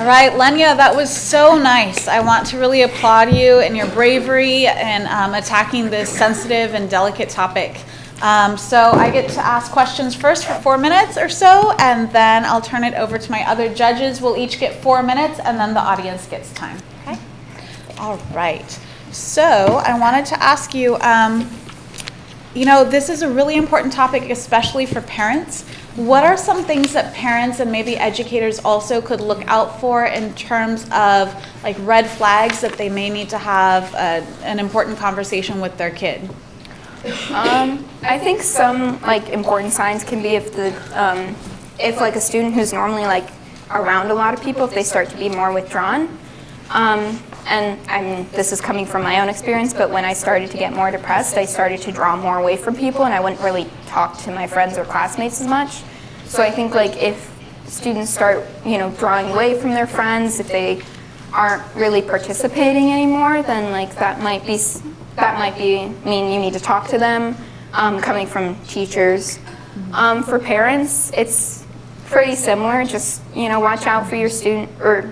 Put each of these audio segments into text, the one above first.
right, Lenya, that was so nice. I want to really applaud you and your bravery in attacking this sensitive and delicate topic. So I get to ask questions first for 4 minutes or so, and then I'll turn it over to my other judges. We'll each get 4 minutes, and then the audience gets time. Okay? All right. So I wanted to ask you, this is a really important topic, especially for parents. What are some things that parents and maybe educators also could look out for in terms of like red flags that they may need to have an important conversation with their kid? I think some like important signs can be if like a student who's normally like around a lot of people, if they start to be more withdrawn. And this is coming from my own experience, but when I started to get more depressed, I started to draw more away from people, and I wouldn't really talk to my friends or classmates as much. So I think like if students start, drawing away from their friends, if they aren't really participating anymore, then like that might mean you need to talk to them, coming from teachers. For parents, it's pretty similar. Just watch out for your student or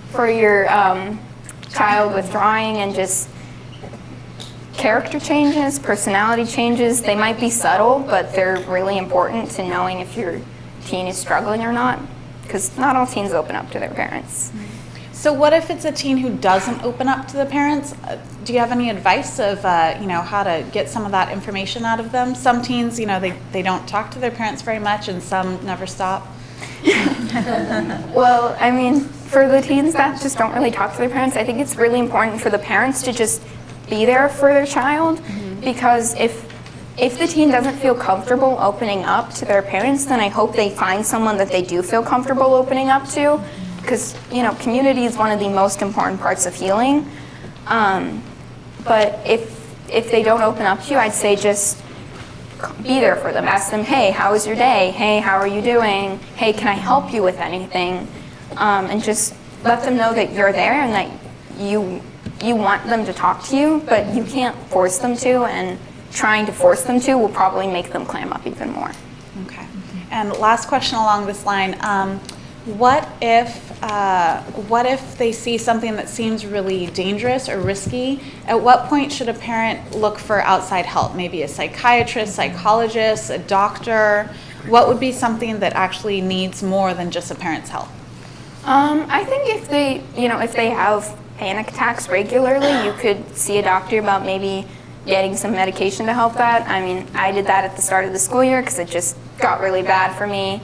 for your child withdrawing, and just character changes, personality changes. They might be subtle, but they're really important to knowing if your teen is struggling or not, because not all teens open up to their parents. So what if it's a teen who doesn't open up to the parents? Do you have any advice of how to get some of that information out of them? Some teens, they don't talk to their parents very much, and some never stop. Well, I mean, for the teens that just don't really talk to their parents, I think it's really important for the parents to just be there for their child, because if the teen doesn't feel comfortable opening up to their parents, then I hope they find someone that they do feel comfortable opening up to, because community is one of the most important parts of healing. But if they don't open up to you, I'd say just be there for them. Ask them, hey, how was your day? Hey, how are you doing? Hey, can I help you with anything? And just let them know that you're there and that you want them to talk to you, but you can't force them to, and trying to force them to will probably make them clam up even more. Okay. And last question along this line, what if they see something that seems really dangerous or risky? At what point should a parent look for outside help? Maybe a psychiatrist, psychologist, a doctor? What would be something that actually needs more than just a parent's help? I think if they have panic attacks regularly, you could see a doctor about maybe getting some medication to help that. I mean, I did that at the start of the school year because it just got really bad for me.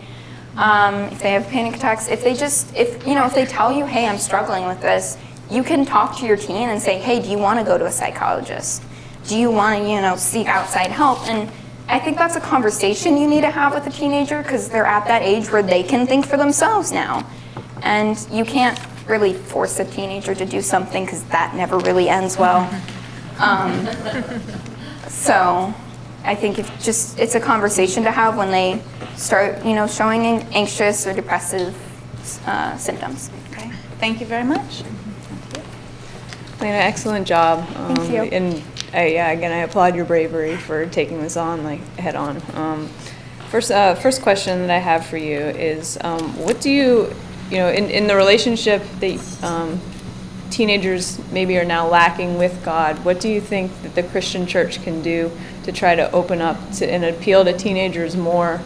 If they have panic attacks, if they tell you, hey, I'm struggling with this, you can talk to your teen and say, hey, do you want to go to a psychologist? Do you want to, seek outside help? And I think that's a conversation you need to have with a teenager, because they're at that age where they can think for themselves now. And you can't really force a teenager to do something, because that never really ends well. So I think it's a conversation to have when they start, showing anxious or depressive symptoms. Okay. Thank you very much. Lena, excellent job. Thank you. And again, I applaud your bravery for taking this on head on. First question that I have for you is, what do you, in the relationship that teenagers maybe are now lacking with God, what do you think that the Christian church can do to try to open up to and appeal to teenagers more,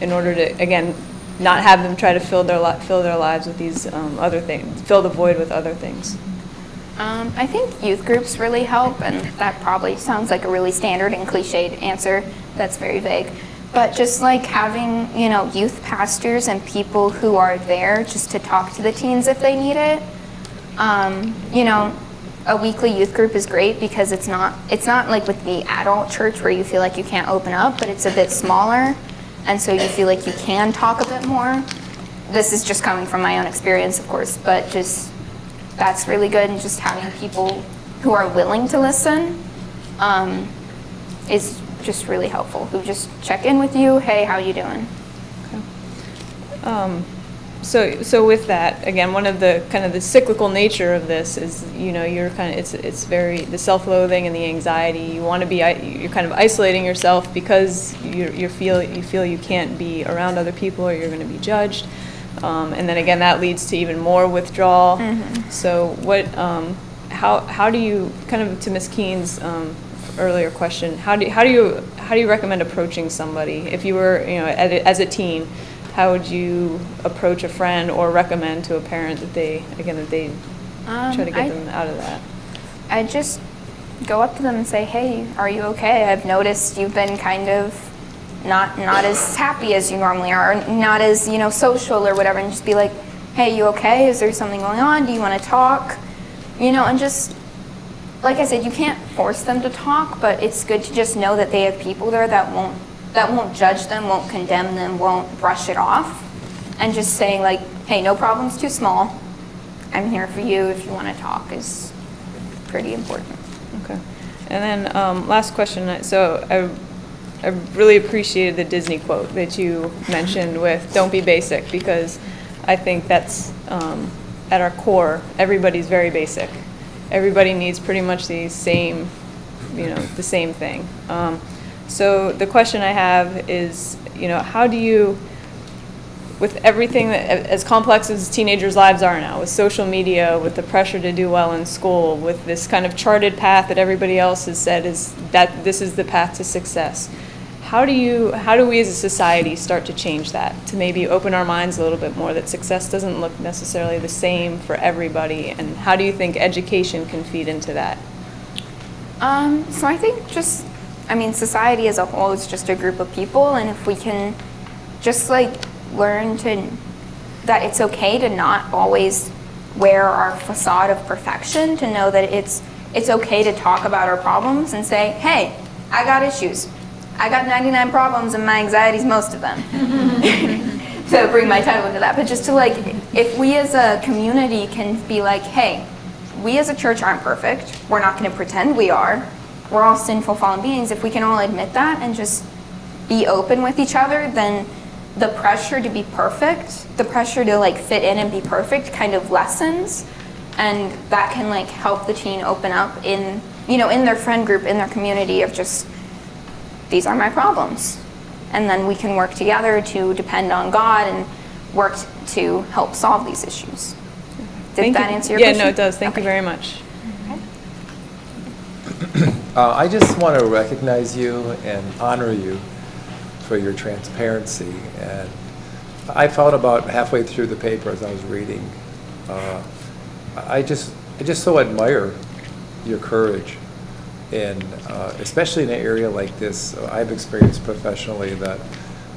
in order to, again, not have them try to fill their lives with these other things, fill the void with other things? I think youth groups really help, and that probably sounds like a really standard and cliched answer that's very vague. But just like having, youth pastors and people who are there just to talk to the teens if they need it. A weekly youth group is great because it's not like with the adult church where you feel like you can't open up, but it's a bit smaller, and so you feel like you can talk a bit more. This is just coming from my own experience, of course, but just that's really good, and just having people who are willing to listen is just really helpful, who just check in with you, hey, how you doing? Okay. So with that, again, one of the kind of the cyclical nature of this is, you're kind of, it's very, the self-loathing and the anxiety. You want to be, you're kind of isolating yourself because you feel you can't be around other people or you're going to be judged. And then again, that leads to even more withdrawal. So what, how do you, kind of to Ms. Keene's earlier question, how do you recommend approaching somebody? If you were, as a teen, how would you approach a friend or recommend to a parent that they try to get them out of that? I just go up to them and say, hey, are you okay? I've noticed you've been kind of not as happy as you normally are, or not as, social or whatever, and just be like, hey, you okay? Is there something going on? Do you want to talk? And just, like I said, you can't force them to talk, but it's good to just know that they have people there that won't judge them, won't condemn them, won't brush it off, and just saying like, hey, no problem's too small. I'm here for you if you want to talk is pretty important. Okay. And then last question. So I really appreciated the Disney quote that you mentioned with "Don't be basic," because I think that's at our core, everybody's very basic. Everybody needs pretty much the same thing. So the question I have is, how do you, with everything that, as complex as teenagers' lives are now, with social media, with the pressure to do well in school, with this kind of charted path that everybody else has said is that this is the path to success, how do we as a society start to change that, to maybe open our minds a little bit more that success doesn't look necessarily the same for everybody, and how do you think education can feed into that? So I think society as a whole is just a group of people, and if we can just learn that it's okay to not always wear our facade of perfection, to know that it's okay to talk about our problems and say, hey, I got issues. I got 99 problems and my anxiety's most of them. To bring my title into that, but just to if we as a community can be like, hey, we as a church aren't perfect. We're not going to pretend we are. We're all sinful, fallen beings. If we can all admit that and just be open with each other, then the pressure to be perfect, the pressure to fit in and be perfect kind of lessens, and that can help the teen open up in their friend group, in their community of just, these are my problems. And then we can work together to depend on God and work to help solve these issues. Did that answer your question? Yeah, no, it does. Thank you very much. I just want to recognize you and honor you for your transparency. And I found about halfway through the paper as I was reading, I just so admire your courage. And especially in an area like this, I've experienced professionally that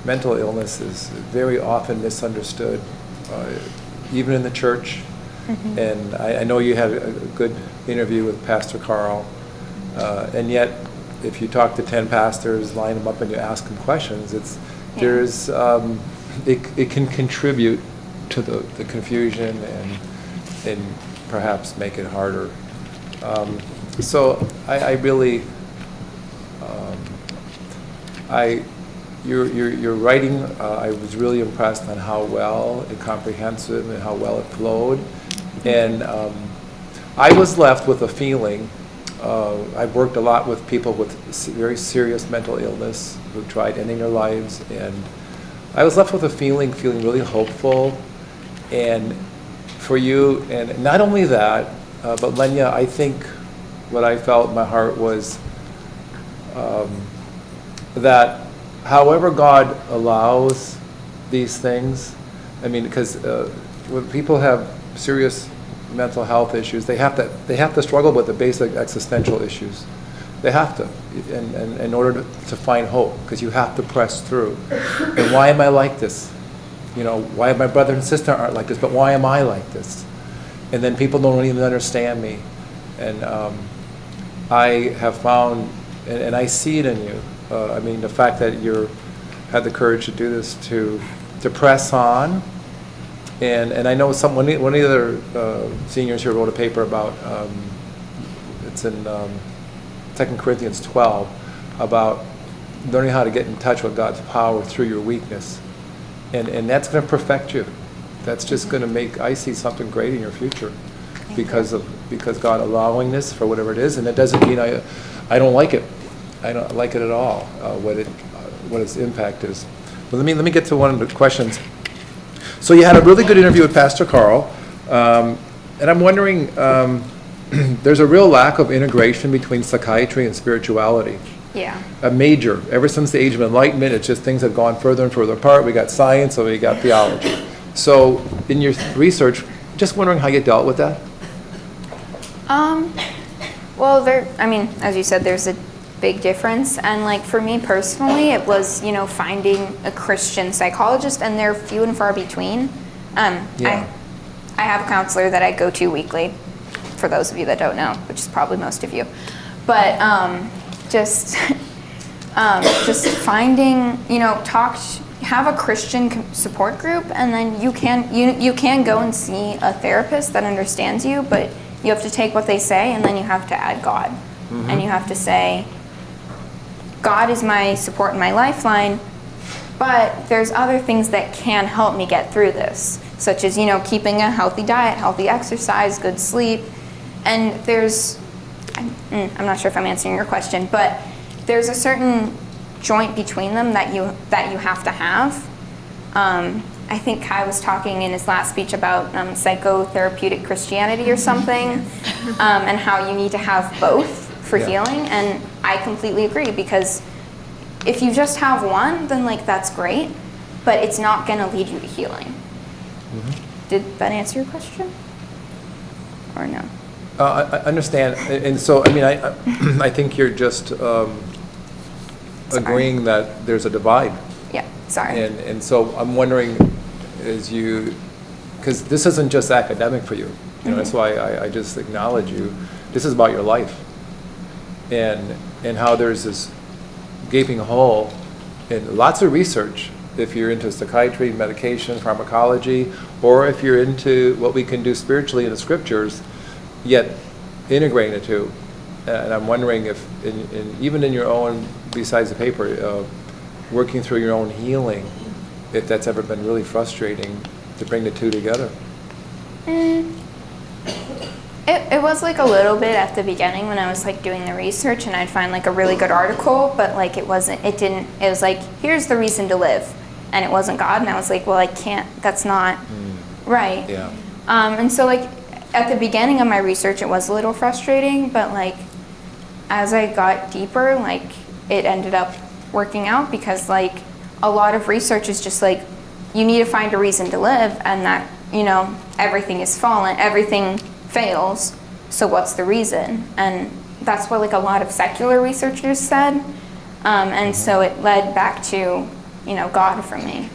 mental illness is very often misunderstood, even in the church. And I know you had a good interview with Pastor Carl, and yet if you talk to 10 pastors, line them up and you ask them questions, it can contribute to the confusion and perhaps make it harder. So I really, your writing, I was really impressed on how well and comprehensive and how well it flowed. And I was left with a feeling, I've worked a lot with people with very serious mental illness who tried ending their lives, and I was left with a feeling really hopeful. And for you, and not only that, but Lenya, I think what I felt in my heart was that however God allows these things, because when people have serious mental health issues, they have to struggle with the basic existential issues. They have to, in order to find hope, because you have to press through. And why am I like this? Why my brother and sister aren't like this, but why am I like this? And then people don't even understand me. And I have found, and I see it in you, the fact that you had the courage to do this, to press on. And I know one of the other seniors here wrote a paper about, it's in 2 Corinthians 12, about learning how to get in touch with God's power through your weakness. And that's going to perfect you. That's just going to make, I see something great in your future because God allowing this for whatever it is. And it doesn't mean I don't like it. I don't like it at all, what its impact is. But let me get to one of the questions. So you had a really good interview with Pastor Carl, and I'm wondering, there's a real lack of integration between psychiatry and spirituality. Yeah. A major, ever since the age of enlightenment, it's just things have gone further and further apart. We got science and we got theology. So in your research, just wondering how you dealt with that? Well, as you said, there's a big difference. And like for me personally, it was, finding a Christian psychologist, and they're few and far between. Yeah. I have a counselor that I go to weekly, for those of you that don't know, which is probably most of you. But just finding, have a Christian support group, and then you can go and see a therapist that understands you, but you have to take what they say, and then you have to add God. Mm-hmm. And you have to say, God is my support and my lifeline, but there's other things that can help me get through this, such as, keeping a healthy diet, healthy exercise, good sleep. And I'm not sure if I'm answering your question, but there's a certain joint between them that you have to have. I think Kai was talking in his last speech about psychotherapeutic Christianity or something, and how you need to have both for healing. And I completely agree, because if you just have one, then that's great, but it's not going to lead you to healing. Mm-hmm. Did that answer your question? Or no? I understand, and so I think you're just agreeing that there's a divide. Yeah, sorry. And so I'm wondering, because this isn't just academic for you, Mm-hmm. That's why I just acknowledge you. This is about your life, and how there's this gaping hole in lots of research. If you're into psychiatry, medication, pharmacology, or if you're into what we can do spiritually in the scriptures, yet integrating the two. And I'm wondering if, even in your own, besides the paper, working through your own healing, if that's ever been really frustrating to bring the two together. It was a little bit at the beginning when I was doing the research, and I'd find a really good article, but it was here's the reason to live, and it wasn't God, and I was well, I can't, that's not right. Yeah. And so at the beginning of my research, it was a little frustrating, but as I got deeper, it ended up working out, because a lot of research is just you need to find a reason to live, and that everything is fallen, everything fails, so what's the reason? And that's what a lot of secular researchers said, and so it led back to God for me.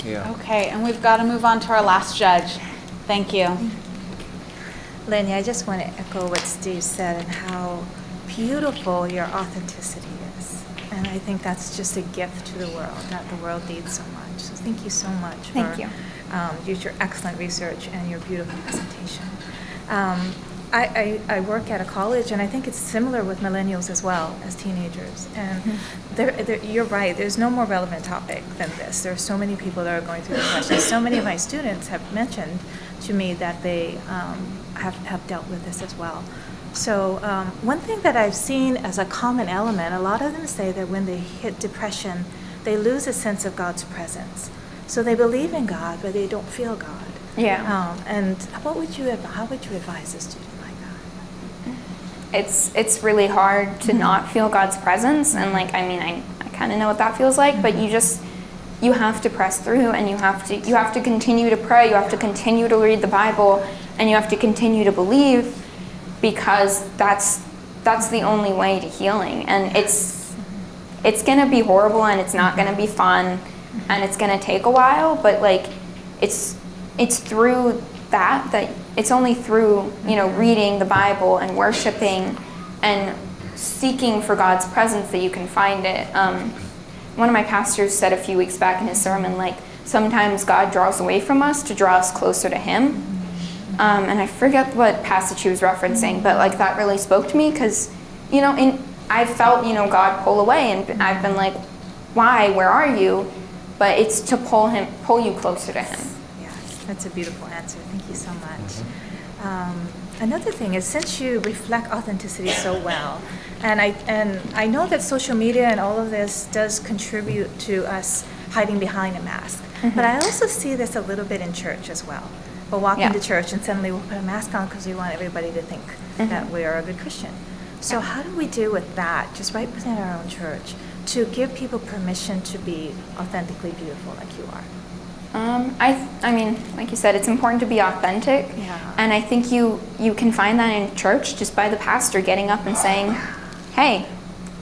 Yeah. Okay, and we've got to move on to our last judge. Thank you. Lenny, I just want to echo what Steve said and how beautiful your authenticity is. And I think that's just a gift to the world that the world needs so much. So thank you so much Thank you. Your excellent research and your beautiful presentation. I work at a college, and I think it's similar with millennials as well as teenagers. And you're right, there's no more relevant topic than this. There are so many people that are going through the questions. So many of my students have mentioned to me that they have dealt with this as well. So one thing that I've seen as a common element, a lot of them say that when they hit depression, they lose a sense of God's presence. So they believe in God, but they don't feel God. Yeah. And how would you advise a student like that? It's really hard to not feel God's presence, and I kind of know what that feels like, but you have to press through, and you have to continue to pray, you have to continue to read the Bible, and you have to continue to believe, because that's the only way to healing. And it's going to be horrible, and it's not going to be fun, and it's going to take a while, but it's through that it's only through reading the Bible and worshiping and seeking for God's presence that you can find it. One of my pastors said a few weeks back in his sermon, sometimes God draws away from us to draw us closer to Him. And I forget what passage he was referencing, but that really spoke to me, because I felt God pull away, and I've been why, where are you? But it's to pull you closer to Him. Yes, that's a beautiful answer. Thank you so much. Another thing is, since you reflect authenticity so well, and I know that social media and all of this does contribute to us hiding behind a mask. But I also see this a little bit in church as well. We'll walk Yeah. into church and suddenly we'll put a mask on because we want everybody to think that we are a good Christian. So how do we deal with that, just right within our own church, to give people permission to be authentically beautiful like you are? I mean, like you said, it's important to be authentic. Yeah. And I think you can find that in church just by the pastor getting up and saying, hey,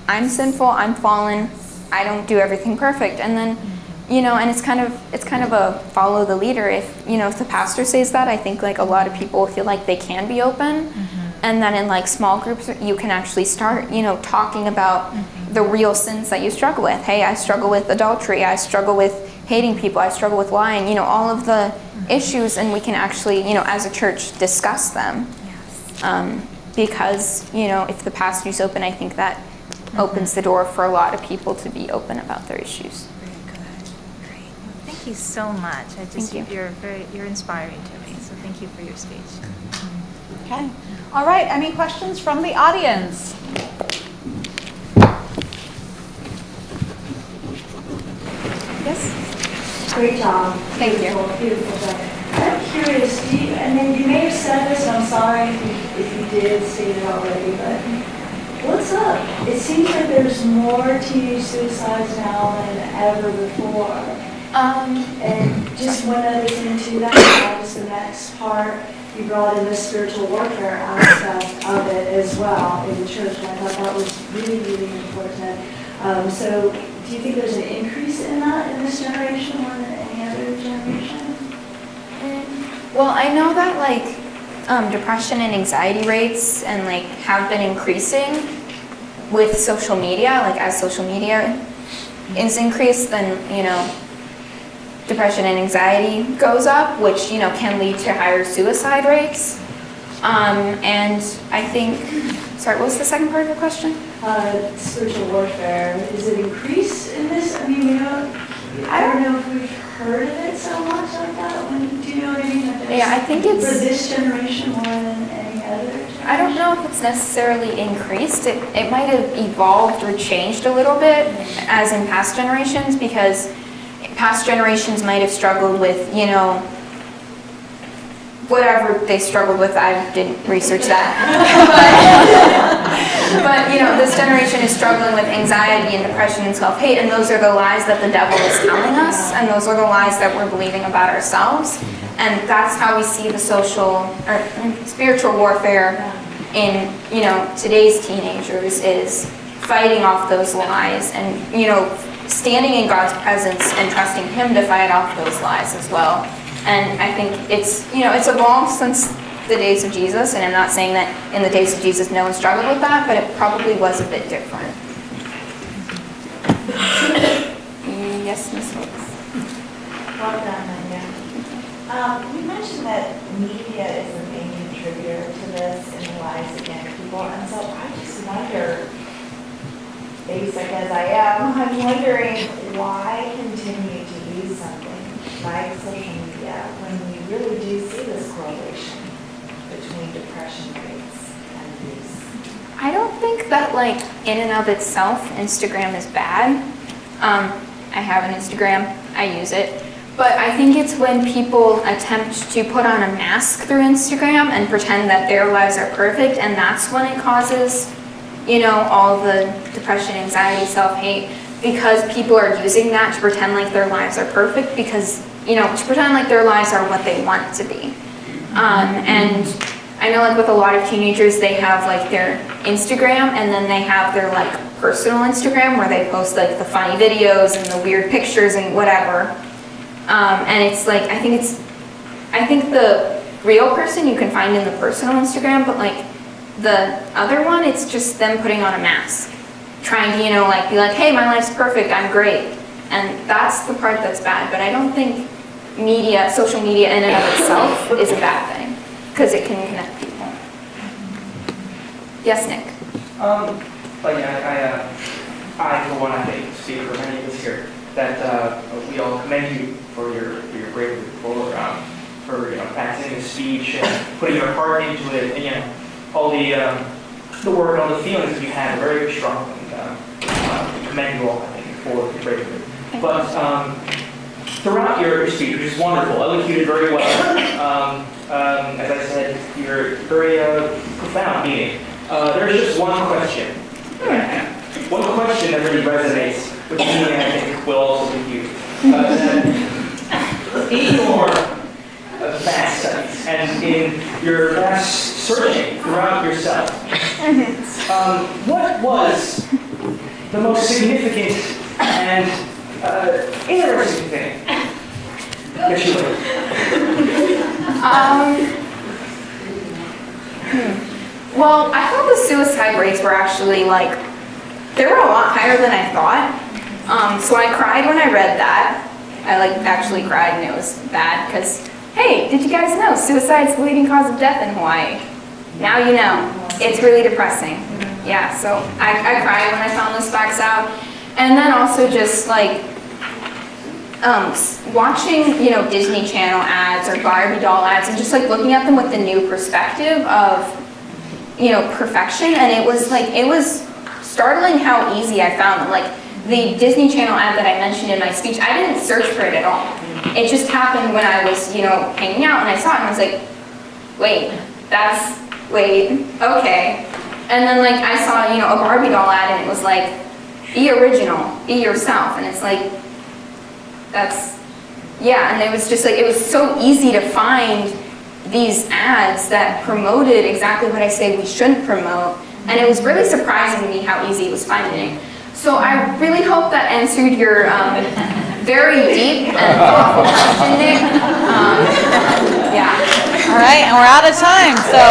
I'm sinful, I'm fallen, I don't do everything perfect. And then, and it's kind of a follow the leader. If the pastor says that, I think like a lot of people feel like they can be open. And then in like small groups, you can actually start, talking about the real sins that you struggle with. Hey, I struggle with adultery, I struggle with hating people, I struggle with lying, all of the issues, and we can actually, as a church, discuss them. Yes. Because, if the pastor's open, I think that opens the door for a lot of people to be open about their issues. Very good. Great. Well, thank you so much. Thank you. You're inspiring to me. So thank you for your speech. Okay. All right, any questions from the audience? Yes? Great job. Thank you. Beautiful, beautiful job. I'm curious, you may have said this, and I'm sorry if you did state it already, but what's up? It seems like there's more teenage suicides now than ever before. And just one other thing to that, that was the next part. You brought in the spiritual warfare aspect of it as well in the church, and I thought that was really, really important. So do you think there's an increase in that in this generation more than any other generation? Well, I know that like depression and anxiety rates and like have been increasing with social media. Like as social media is increased, then depression and anxiety goes up, which can lead to higher suicide rates. And I think, sorry, what was the second part of your question? Spiritual warfare, is it increased in this? I mean, I don't know if we've heard of it so much like that. Do you know what I mean? Yeah, I think it's for this generation more than any other generation. I don't know if it's necessarily increased. It might have evolved or changed a little bit as in past generations, because past generations might have struggled with, whatever they struggled with. I didn't research that. but this generation is struggling with anxiety and depression and self-hate, and those are the lies that the devil is telling us, and those are the lies that we're believing about ourselves. And that's how we see the social or spiritual warfare in, today's teenagers, is fighting off those lies and, standing in God's presence and trusting Him to fight off those lies as well. And I think it's evolved since the days of Jesus, and I'm not saying that in the days of Jesus no one struggled with that, but it probably was a bit different. Yes, Ms. Wilkes. Well done, Anya. You mentioned that media is the main contributor to this in the lives of young people, and so I just wonder, basic as I am, I'm wondering why continue to use something like social media when we really do see this correlation between depression rates and abuse? I don't think that, in and of itself, Instagram is bad. I have an Instagram, I use it. But I think it's when people attempt to put on a mask through Instagram and pretend that their lives are perfect, and that's when it causes, all the depression, anxiety, self-hate, because people are using that to pretend like their lives are perfect, because, to pretend like their lives are what they want to be. And I know with a lot of teenagers, they have their Instagram, and then they have their personal Instagram where they post the funny videos and the weird pictures and whatever. And it's I think the real person you can find in the personal Instagram, but the other one, it's just them putting on a mask, trying to be hey, my life's perfect, I'm great. And that's the part that's bad. But I don't think social media in and of itself is a bad thing, because it can connect people. Yes, Nick? I for one, I think, speak for many of us here, that we all commend you for your bravery, for practicing the speech and putting your heart into it, and all the work, all the feelings that you had are very, very strong, and commend you all, I think, for your bravery. But throughout your speech, which is wonderful, elocuted very well. As I said, you're very profound meaning. There's just one question. One question that really resonates with me, and I think will also with you. That in your vast studies and in your vast searching throughout yourself, what was the most significant and interesting thing that you learned? Well, I thought the suicide rates were actually they were a lot higher than I thought. So I cried when I read that. I actually cried, and it was bad because, hey, did you guys know suicide's the leading cause of death in Hawaii? Now you know. It's really depressing. Yeah, so I cried when I found those facts out. And then also just watching, Disney Channel ads or Barbie doll ads and just looking at them with the new perspective of, perfection. And it was startling how easy I found them. The Disney Channel ad that I mentioned in my speech, I didn't search for it at all. It just happened when I was, hanging out and I saw it and I was like, wait, okay. And then I saw, a Barbie doll ad and it was be original, be yourself. And it's and it was just it was so easy to find these ads that promoted exactly what I say we shouldn't promote. And it was really surprising to me how easy it was finding. So I really hope that answered your very deep and thoughtful question, Nick. All right, and we're out of time, so.